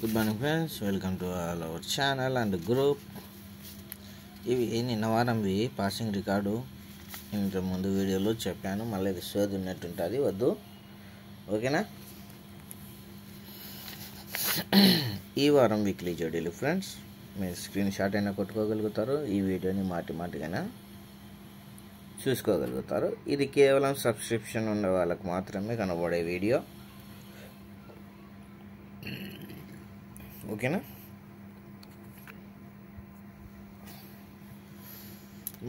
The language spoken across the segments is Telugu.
Good morning friends, welcome to all our channel and group. ఇవి నిన్న వారంవి పాసింగ్ రికార్డు. ఇంత ముందు వీడియోలో చెప్పాను, మళ్ళీ ఇది సోది ఉన్నట్టుంటుంది, వద్దు, ఓకేనా. ఈ వారం వీక్లీ జోడీలు ఫ్రెండ్స్, మీరు స్క్రీన్ షాట్ అయినా కొట్టుకోగలుగుతారు, ఈ వీడియోని మాటిగానే చూసుకోగలుగుతారు. ఇది కేవలం సబ్స్క్రిప్షన్ ఉన్న వాళ్ళకు మాత్రమే కనబడే వీడియో, ఓకేనా.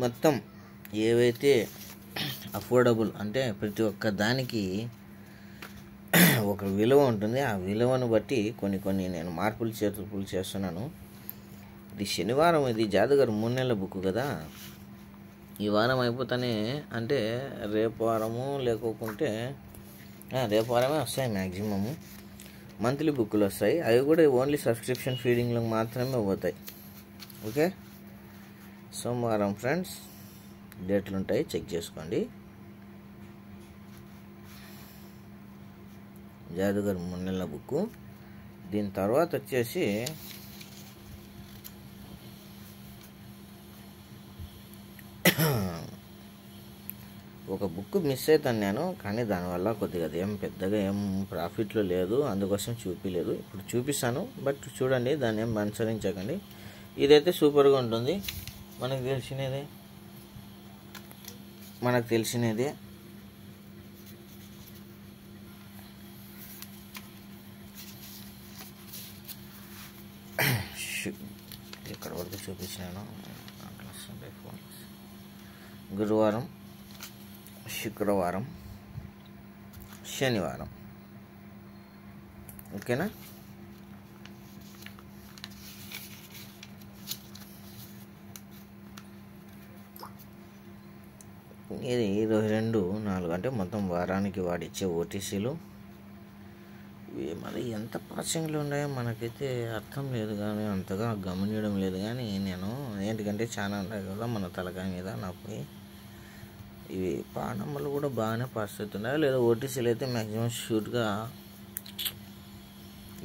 మొత్తం ఏవైతే అఫోర్డబుల్ అంటే ప్రతి ఒక్క దానికి ఒక విలువ ఉంటుంది, ఆ విలువను బట్టి కొన్ని నేను మార్పులు చేర్పులు చేస్తున్నాను. ఇది శనివారం, ఇది జాదుగారు 3 నెలల బుక్ కదా. ఈ వారం అయిపోతానే, అంటే రేపు వారము లేకుంటే రేపు వారమే వస్తాయి మ్యాక్సిమము. మంత్లీ బుక్లు వస్తాయి, అవి కూడా ఓన్లీ సబ్స్క్రిప్షన్ ఫీడింగ్లకు మాత్రమే పోతాయి, ఓకే. సోమవారం ఫ్రెండ్స్ డేట్లు ఉంటాయి, చెక్ చేసుకోండి. జాదుగారు 3 నెలల బుక్. దీని తర్వాత వచ్చేసి ఒక బుక్ మిస్ అవుతాను నేను, కానీ దానివల్ల కొద్దిగా ఏం పెద్దగా ఏం ప్రాఫిట్లో లేదు, అందుకోసం చూపించలేదు. ఇప్పుడు చూపిస్తాను, బట్ చూడండి, దాన్ని ఏం అనుసరించకండి. ఇదైతే సూపర్గా ఉంటుంది, మనకు తెలిసినదే. ఇక్కడ వరకు చూపించాను. గురువారం, శుక్రవారం, శనివారం, ఓకేనా. ఇది 22, 4 అంటే మొత్తం వారానికి వాడిచ్చే ఓటీసీలు. మరి ఎంత పాసింగ్లు ఉన్నాయో మనకైతే అర్థం లేదు, కానీ అంతగా గమనించడం లేదు. కానీ నేను ఏంటికంటే చాలా ఉన్నాయి కదా మన తలకాయ మీద నాకు. ఇవి పానమ్మలు కూడా బాగానే పాస్ అవుతున్నాయి, లేదా ఓటీసీలు అయితే మ్యాక్సిమం షూట్గా.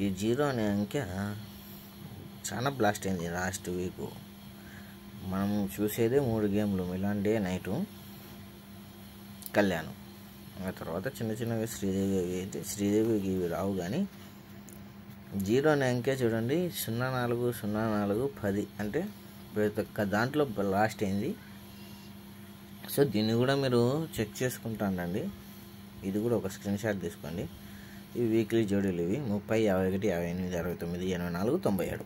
ఈ 0 అనే అంకె చాలా బ్లాస్ట్ అయింది లాస్ట్ వీక్. మనం చూసేదే 3 గేమ్లు, మిలాన్ డే నైటు, కళ్యాణం. ఆ తర్వాత చిన్నవి శ్రీదేవికి ఇవి రావు. కానీ 0 అనే అంకె చూడండి, 0404 10 అంటే ప్రతి ఒక్క దాంట్లో లాస్ట్ అయింది. సో దీన్ని కూడా మీరు చెక్ చేసుకుంటానండి. ఇది కూడా ఒక స్క్రీన్ షాట్ తీసుకోండి. ఇవి వీక్లీ జోడీలు, ఇవి 30, 51, 58, 69, 84, 97.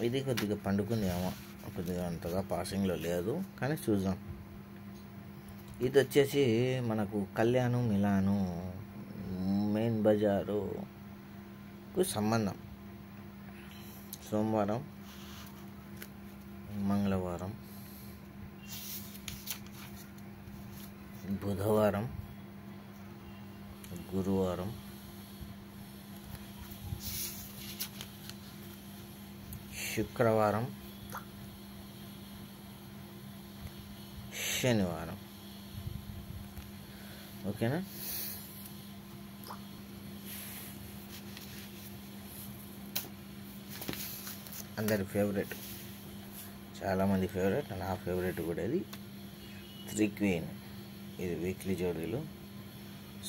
ఇది కొద్దిగా పండుకుంది ఏమో, కొద్దిగా అంతగా పాసింగ్లో లేదు, కానీ చూద్దాం. ఇది వచ్చేసి మనకు కళ్యాణం, మిలాను, మెయిన్ బజారుకు సంబంధం. సోమవారం, మంగళవారం, బుధవారం, గురువారం, శుక్రవారం, శనివారం, ఓకేనా. అందరి ఫేవరెట్, చాలామంది ఫేవరెట్, నా ఫేవరెట్ కూడా ఇది 3 క్వీన్. ఇది వీక్లీ జోడీలు.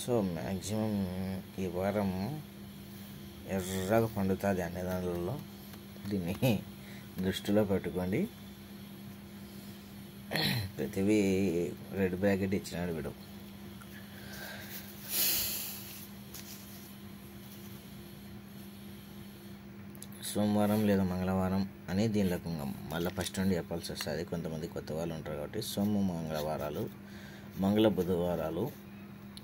సో మ్యాక్సిమం ఈ వారం ఎర్రగా పండుతుంది అన్ని దానిలలో, దీన్ని దృష్టిలో పెట్టుకోండి. ప్రతివి రెడ్ బ్రాకెట్ ఇచ్చినాడు వీడు. సోమవారం లేదా మంగళవారం అని దీనిలో మళ్ళీ ఫస్ట్ నుండి చెప్పాల్సి వస్తుంది. కొంతమంది కొత్త వాళ్ళు ఉంటారు కాబట్టి సోమ మంగళవారాలు, మంగళ బుధవారాలు,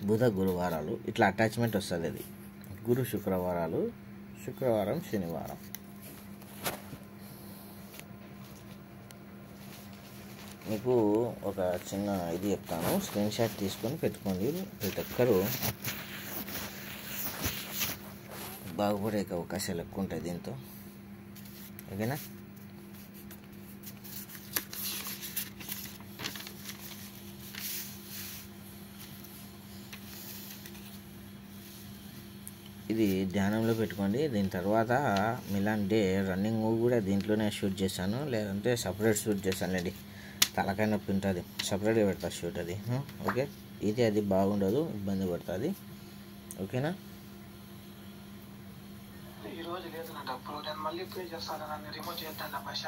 బుధ గురువారాలు ఇట్లా అటాచ్మెంట్ వస్తుంది. అది గురు శుక్రవారాలు, శుక్రవారం శనివారం. మీకు ఒక చిన్న ఇది చెప్తాను, స్క్రీన్ షాట్ తీసుకొని పెట్టుకోండి. ప్రతి ఒక్కరూ బాగుపడే అవకాశాలు ఎక్కువ ఉంటాయి దీంతో, ఓకేనా. ఇది ధ్యానంలో పెట్టుకోండి. దీని తర్వాత మిలాన్ డే రన్నింగ్ మూవ్ కూడా దీంట్లోనే షూట్ చేశాను, లేదంటే సపరేట్ షూట్ చేశాను లేండి. తలకాయ నొప్పి ఉంటుంది, సపరేట్గా పెడతా షూట్ అది. ఓకే, ఇది అది బాగుండదు, ఇబ్బంది పడుతుంది. ఓకేనా? ఈరోజు లేదు నా డబ్బులు, నేను మళ్ళీ పే చేస్తాను. నన్ను రిమూవ్ చేద్దాం భాష.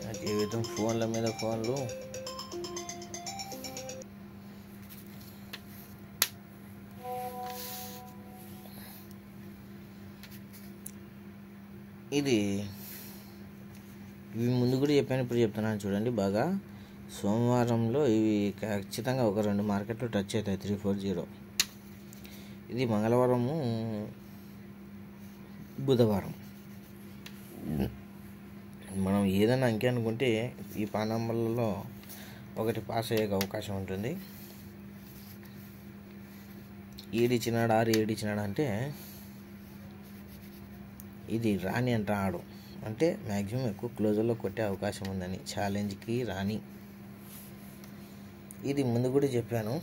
నా జీవితం ఫోన్ల మీద ఫోన్లు. ఇది ఇవి ముందు కూడా చెప్పాను, ఇప్పుడు చెప్తున్నాను చూడండి బాగా. సోమవారంలో ఇవి ఖచ్చితంగా ఒక 2 మార్కెట్లు టచ్ అవుతాయి, 340. ఇది మంగళవారము, బుధవారం. మనం ఏదైనా అంకె అనుకుంటే ఈ పానంబర్లలో ఒకటి పాస్ అయ్యే అవకాశం ఉంటుంది. ఏడిచ్చినాడు 6 ఏడిచ్చినాడు అంటే ఇది రాని అంటాడు, అంటే మ్యాక్సిమం ఎక్కువ క్లోజర్లో కొట్టే అవకాశం ఉందని. ఛాలెంజ్కి రాని. ఇది ముందు కూడా చెప్పాను,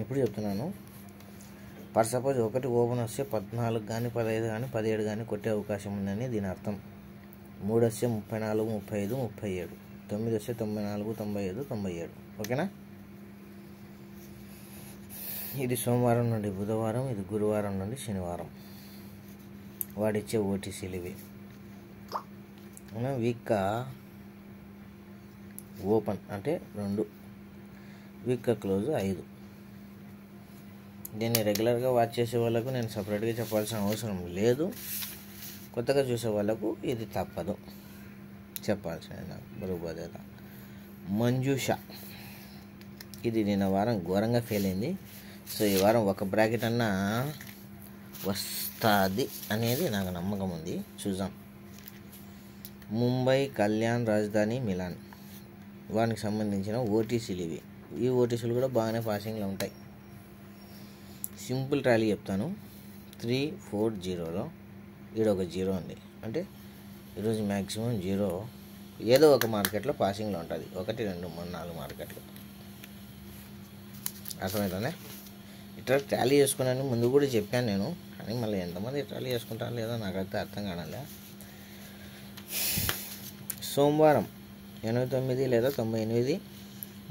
ఇప్పుడు చెప్తున్నాను. ఫర్ సపోజ్ ఒకటి ఓపెన్ వస్తే 14 కానీ 15 కానీ 17 కానీ కొట్టే అవకాశం ఉందని దీని అర్థం. 3 వస్తే 34, 35, 37. 9 వస్తే 94, 95, 97. ఓకేనా? ఇది సోమవారం నుండి బుధవారం, ఇది గురువారం నుండి శనివారం. వాడిచ్చే ఓటీసీలు ఇవి. వీక్ ఓపెన్ అంటే 2, వీక్ క్లోజ్ 5. దీన్ని రెగ్యులర్గా వాచ్ చేసే వాళ్ళకు నేను సపరేట్గా చెప్పాల్సిన అవసరం లేదు. కొత్తగా చూసే వాళ్ళకు ఇది తప్పదు చెప్పాల్సిన బరువు బాధ్యత. మంజుష ఇది నిన్న వారం ఘోరంగా ఫెయిల్ అయింది. సో ఈ వారం ఒక బ్రాకెట్ అన్నా వస్తుంది అనేది నాకు నమ్మకం ఉంది, చూద్దాం. ముంబై, కళ్యాణ్, రాజధాని, మిలాన్ వానికి సంబంధించిన ఓటీసీలు ఇవి. ఈ ఓటీసీలు కూడా బాగానే పాసింగ్లో ఉంటాయి. సింపుల్ ట్రాలీ చెప్తాను. 340లో ఈడ ఒక 0 ఉంది అంటే ఈరోజు మ్యాక్సిమం 0 ఏదో ఒక మార్కెట్లో పాసింగ్లో ఉంటుంది. 1, 2, 3, 4 మార్కెట్లు. అర్థమవుతుందా? ఇట్లా ట్రాలీ చేసుకున్నాను ముందు కూడా చెప్పాను నేను, కానీ మళ్ళీ ఎంతమంది ట్రాలీ చేసుకుంటారో లేదో నాకైతే అర్థం కానలే. సోమవారం 89 లేదా 98.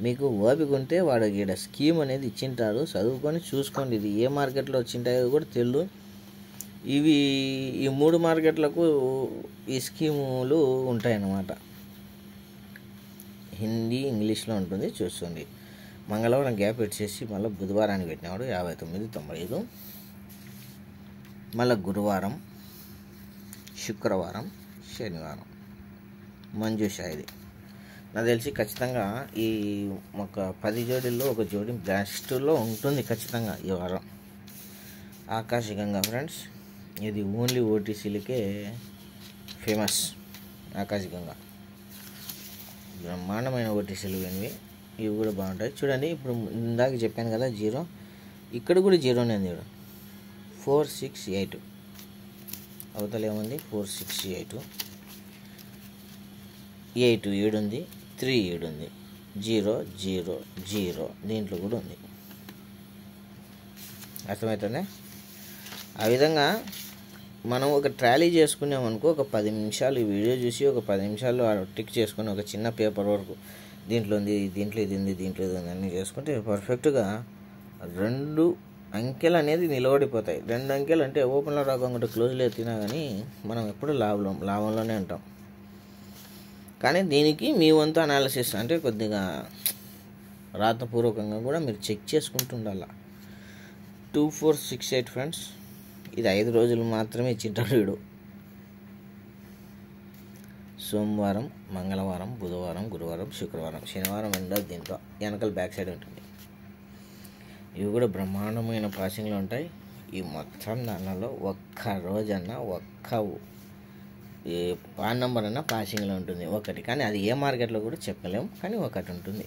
మీకు ఓపిక ఉంటే వాడు ఇక్కడ స్కీమ్ అనేది ఇచ్చింటారు, చదువుకొని చూసుకోండి. ఇది ఏ మార్కెట్లో వచ్చింటాయో కూడా తెలియదు. ఇవి ఈ 3 మార్కెట్లకు ఈ స్కీములు ఉంటాయన్నమాట. హిందీ, ఇంగ్లీష్లో ఉంటుంది, చూసుకోండి. మంగళవారం గ్యాప్ పెట్టేసి మళ్ళీ బుధవారానికి పెట్టినాడు 59, 95. మళ్ళీ గురువారం, శుక్రవారం, శనివారం. మంజుష ఇది నాకు తెలిసి ఖచ్చితంగా ఈ ఒక 10 జోడీల్లో ఒక జోడీ బెస్ట్లో ఉంటుంది ఖచ్చితంగా ఈ వారం. ఆకాశగంగా ఫ్రెండ్స్, ఇది ఓన్లీ ఓటీసీలకే ఫేమస్. ఆకాశగంగా బ్రహ్మాండమైన ఓటీసీలు ఇవి. ఇవి కూడా బాగుంటాయి చూడండి. ఇప్పుడు ఇందాక చెప్పాను కదా 0, ఇక్కడ కూడా 0నే ఉంది. 468 అవతల ఏముంది 468. 8 7 ఉంది, 3 7 ఉంది, 0 0 0 దీంట్లో కూడా ఉంది. అర్థమవుతుందా? ఆ విధంగా మనం ఒక ట్రాలీ చేసుకున్నామనుకో, ఒక 10 నిమిషాలు ఈ వీడియో చూసి ఒక 10 నిమిషాలు టిక్ చేసుకుని ఒక చిన్న పేపర్ వరకు దీంట్లో ఉంది, దీంట్లో ఇది ఉంది, దీంట్లో ఇది ఉంది అన్నీ చేసుకుంటే పర్ఫెక్ట్గా 2 అంకెలు అనేది నిలబడిపోతాయి. 2 అంకెలు అంటే ఓపెన్లో రాకుండా క్లోజ్లో ఎత్తినా కానీ మనం ఎప్పుడు లాభంలోనే ఉంటాం. కానీ దీనికి మీ వంతు అనాలిసిస్ అంటే కొద్దిగా రాతపూర్వకంగా కూడా మీరు చెక్ చేసుకుంటూ ఉండాలి. 2468 ఫ్రెండ్స్, ఇది 5 రోజులు మాత్రమే ఇచ్చింటాడు వీడు. సోమవారం, మంగళవారం, బుధవారం, గురువారం, శుక్రవారం, శనివారం ఉండదు. దీంట్లో వెనకాల బ్యాక్ సైడ్ ఉంటుంది. ఇవి కూడా బ్రహ్మాండమైన పాసింగ్లో ఉంటాయి. ఈ మొత్తం దానిలో ఒక్క రోజన్నా ఒక్క ఈ పాన్ నెంబర్ అన్న పాసింగ్లో ఉంటుంది ఒకటి. కానీ అది ఏ మార్కెట్లో కూడా చెప్పలేము, కానీ ఒకటి ఉంటుంది.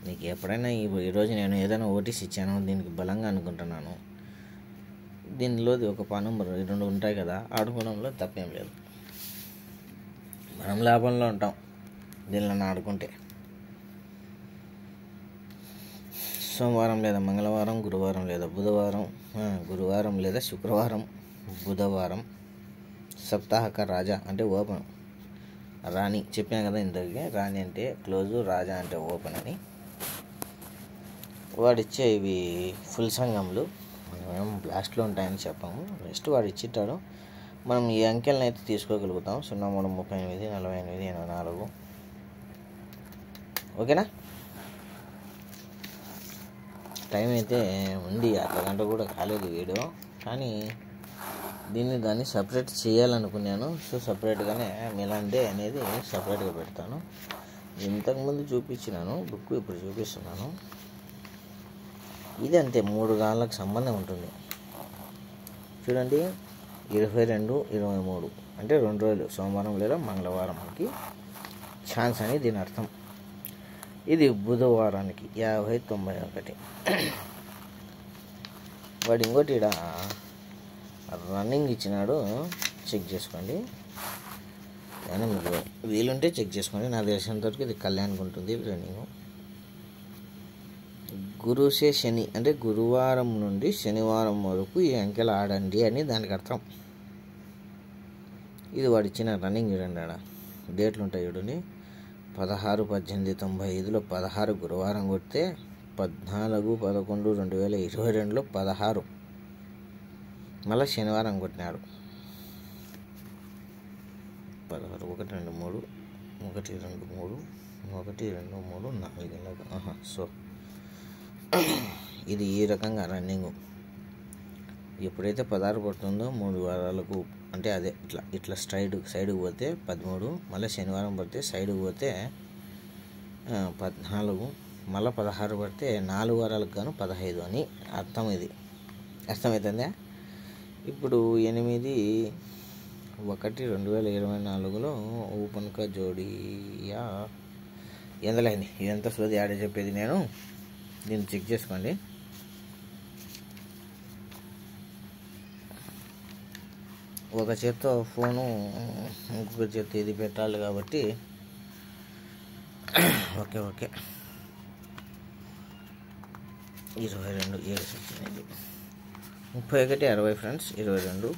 మీకు ఎప్పుడైనా ఈరోజు నేను ఏదైనా ఓటీసీ ఇచ్చాను దీనికి బలంగా అనుకుంటున్నాను. దీనిలోది ఒక పాన్ నెంబర్ 2 ఉంటాయి కదా, ఆడుకోవడంలో తప్పేం లేదు. మనం లాభంలో ఉంటాం దీనిలో ఆడుకుంటే. సోమవారం లేదా మంగళవారం, గురువారం లేదా బుధవారం, గురువారం లేదా శుక్రవారం, బుధవారం. సప్తాహక రాజా అంటే ఓపెన్, రాణి చెప్పాను కదా ఇంతకి. రాణి అంటే క్లోజు, రాజా అంటే ఓపెన్ అని. వాడిచ్చే ఇవి ఫుల్ సంఘంలు, మనం బ్లాస్ట్లో ఉంటాయని చెప్పాము. నెక్స్ట్ వాడు ఇచ్చిట్టాడు. మనం ఈ అంకెలను అయితే తీసుకోగలుగుతాం. 03, 38, 48, 84. ఓకేనా? టైం అయితే ఉంది, అర్ధగంట కూడా కాలేదు వీడియో. కానీ దాన్ని సపరేట్ చేయాలనుకున్నాను. సో సపరేట్గానే మిలాన్ డే అనేది సపరేట్గా పెడతాను. ఇంతకుముందు చూపించినాను బుక్, ఇప్పుడు చూపిస్తున్నాను. ఇది అంతే, 3 గాళ్ళకు సంబంధం ఉంటుంది. చూడండి, 22, 23 అంటే 2 రోజులు, సోమవారం లేదా మంగళవారంకి ఛాన్స్ అని దీని అర్థం. ఇది బుధవారానికి 50, 91. వాడు ఇంకోటి ఇక్కడ రన్నింగ్ ఇచ్చినాడు, చెక్ చేసుకోండి. కానీ మీకు వీలుంటే చెక్ చేసుకోండి. నాకు తెలిసినంతవరకు ఇది కళ్యాణ్కి ఉంటుంది రన్నింగ్. గురుసే శని అంటే గురువారం నుండి శనివారం వరకు ఈ అంకెలు ఆడండి అని దానికి అర్థం. ఇది వాడు ఇచ్చిన రన్నింగ్ చూడండి, ఆడ డేట్లు ఉంటాయి చూడండి. 16, 18, 95లో 16 గురువారం కొడితే 14, 11, 2022లో 16 మళ్ళీ శనివారం కొట్టినాడు. 16, 1, 2, 3, 1, 2, 3, 1, 2, 3, 4. సో ఇది ఈ రకంగా రన్నింగ్. ఎప్పుడైతే 16 పడుతుందో 3 వారాలకు అంటే అదే ఇట్లా సైడ్కి పోతే 13, మళ్ళీ శనివారం పడితే సైడ్కి పోతే 14, మళ్ళీ 16 పడితే 4 వారాలకు గాను 15 అని అర్థం. ఇది అర్థమవుతుందా? ఇప్పుడు 8, 1, 2024లో ఓపెన్ కా జోడియా ఎందలైంది. ఇదంతా సోది ఆడే చెప్పేది నేను. దీన్ని చెక్ చేసుకోండి. ఒక చేత్తో ఫోను, ఇంకొక చేత్తో ఇది పెట్టాలి కాబట్టి ఓకే. 22, 7 వచ్చింది. 31, 60 ఫ్రెండ్స్. 22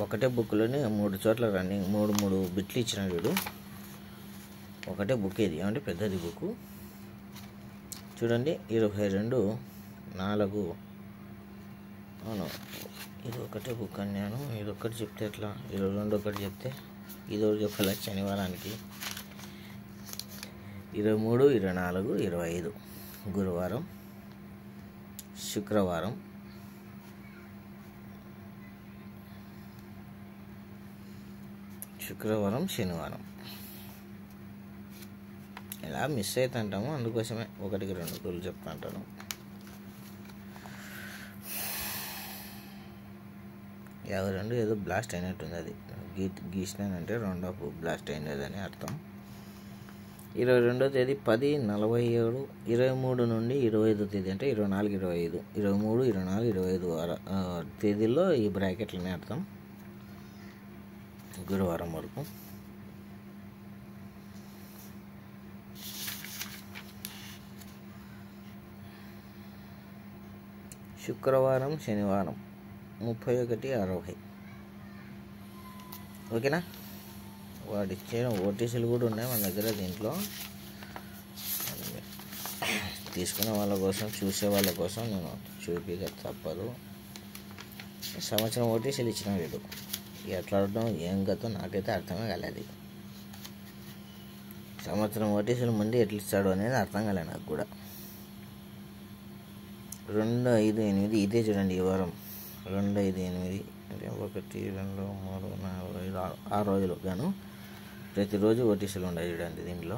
ఒకటే బుక్లోనే 3 చోట్ల రన్నింగ్, 3 బిట్లు ఇచ్చినాడు వీడు. ఒకటే బుక్ ఇది, ఏమంటే పెద్దది బుక్. చూడండి, 22, 4. అవును, ఇది ఒకటే బుక్ అన్నాను. ఇది ఒకటి చెప్తే ఎట్లా? 22 ఒకటి చెప్తే ఇది ఒకటి చెప్పాలి శనివారానికి. 23, 24, 25 గురువారం, శుక్రవారం, శనివారం. ఇలా మిస్ అవుతుంటాము, అందుకోసమే 1కి 2 రోజులు చెప్తా అంటాను. యాభై 2 ఏదో బ్లాస్ట్ అయినట్టుంది. అది గీసినానంటే 2 బ్లాస్ట్ అయినదని అర్థం. 22వ తేదీ 10, 47, 23 నుండి 25వ తేదీ అంటే 24, 25, 23, 24, 25 తేదీల్లో ఈ బ్రాకెట్లనే అర్థం. గురువారం వరకు. శుక్రవారం, శనివారం 31, 60. ఓకేనా? వాడు ఇచ్చే ఓటీసీలు కూడా ఉన్నాయి మన దగ్గర. దీంట్లో తీసుకునే వాళ్ళ కోసం, చూసే వాళ్ళ కోసం నేను చూపిక తప్పదు. సంవత్సరం ఓటీసీలు ఇచ్చిన వీడు ఎట్లా ఆడటం ఏం గతో నాకైతే అర్థమే కాలేదు. సంవత్సరం ఓటీసీలు ముందు ఎట్లా ఇస్తాడు అనేది అర్థం కాలేదు నాకు కూడా. 2, 5, 8 ఇదే చూడండి ఈ వారం. 2, 5, 8 అంటే 1, 2, 3, 4, 5, 6 రోజులు గాను ప్రతిరోజు ఓటీసీలు ఉన్నాయి చూడండి దీంట్లో.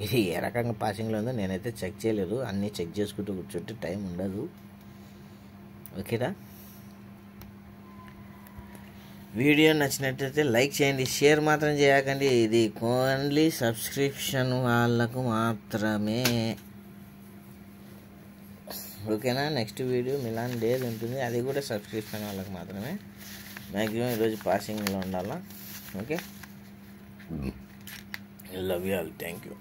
ఇది ఏ రకంగా పాసింగ్లో ఉందో నేనైతే చెక్ చేయలేదు. అన్నీ చెక్ చేసుకుంటూ కూర్చుంటే టైం ఉండదు. ఓకేనా? వీడియో నచ్చినట్టయితే లైక్ చేయండి, షేర్ మాత్రం చేయకండి. ఇది ఓన్లీ సబ్స్క్రిప్షన్ వాళ్ళకు మాత్రమే. ఓకేనా? నెక్స్ట్ వీడియో మిలాన్ డేది ఉంటుంది, అది కూడా సబ్స్క్రిప్షన్ వాళ్ళకి మాత్రమే. మ్యాక్సిమం ఈరోజు పాసింగ్లో ఉండాలా. Okay, love you all, thank you.